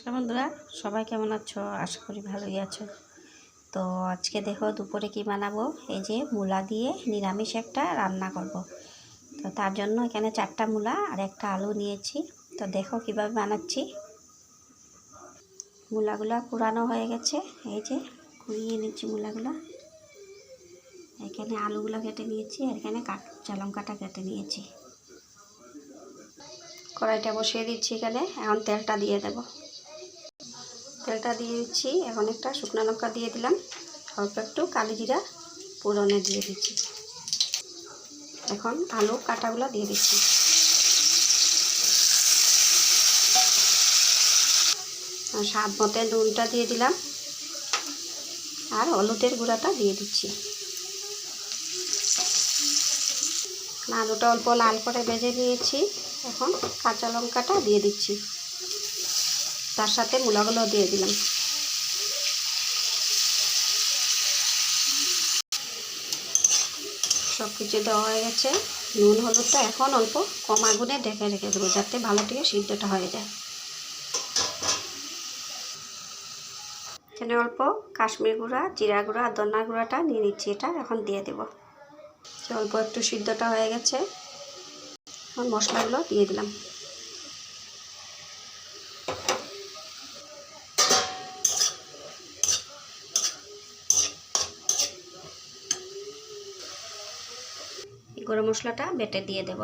নমস্কার বন্ধুরা, সবাই কেমন আছো? আশা করি ভালোই আছো। তো আজকে দেখো দুপুরে কি বানাবো। এই যে মূলা দিয়ে নিরামিষ একটা রান্না করব। তো তার জন্য এখানে 4টা মূলা আর একটা আলু নিয়েছি। তো দেখো কিভাবে বানাচ্ছি। মূলাগুলা কুড়ানো হয়ে গেছে, এই যে কুড়িয়ে নিচ্ছি মূলাগুলা। এখানে আলুগুলো কেটে নিয়েছি আর এখানে কাঁচা লঙ্কাটা কেটে নিয়েছি। কড়াইটা বসিয়ে দিচ্ছি, এখানে এখন তেলটা দিয়ে দেব। তেলটা দিয়ে দিচ্ছি, এখন একটা শুকনো লঙ্কা দিয়ে দিলাম, অল্প একটু কালি জিরা ফোড়নে দিয়ে দিচ্ছি। এখন আলু কাটাগুলো দিয়ে দিচ্ছি। স্বাদ মতো নুনটা দিয়ে দিলাম আর হলুদের গুঁড়াটা দিয়ে দিচ্ছি। আলুটা অল্প লাল করে ভেজে নিয়েছি, এখন কাঁচা লঙ্কাটা দিয়ে দিচ্ছি, তার সাথে মূলাগুলো দিয়ে দিলাম। সব কিছু দেওয়া হয়ে গেছে। নুন হলুদটা এখন অল্প কম আগুনে ঢেকে রেখে দেবো, যাতে ভালো থেকে সিদ্ধটা হয়ে যায়। এখানে অল্প কাশ্মীর গুঁড়া, জিরা গুঁড়া আর ধনিয়া গুঁড়াটা নিয়ে নিচ্ছি, এটা এখন দিয়ে দেব। অল্প একটু সিদ্ধটা হয়ে গেছে, এখন মশলাগুলো দিয়ে দিলাম। গরম মশলাটা বেটে দিয়ে দেব।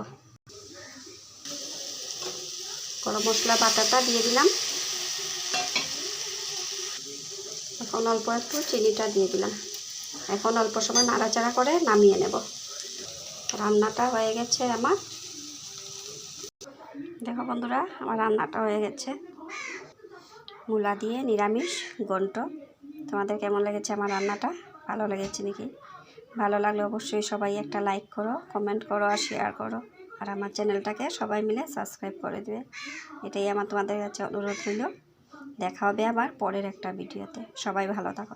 গরম মশলা বাটাটা দিয়ে দিলাম। এখন অল্প একটু চিনিটা দিয়ে দিলাম। এখন অল্প সময় নাড়াচাড়া করে নামিয়ে নেব। রান্নাটা হয়ে গেছে আমার। দেখো বন্ধুরা, আমার রান্নাটা হয়ে গেছে। মূলা দিয়ে নিরামিষ ঘন্ট। তোমাদের কেমন লেগেছে আমার রান্নাটা? ভালো লেগেছে নাকি? ভালো লাগলে অবশ্যই সবাই একটা লাইক করো, কমেন্ট করো আর শেয়ার করো। আর আমার চ্যানেলটাকে সবাই মিলে সাবস্ক্রাইব করে দেবে, এটাই আমার তোমাদের কাছে অনুরোধ রইল। দেখা হবে আবার পরের একটা ভিডিওতে। সবাই ভালো থাকো।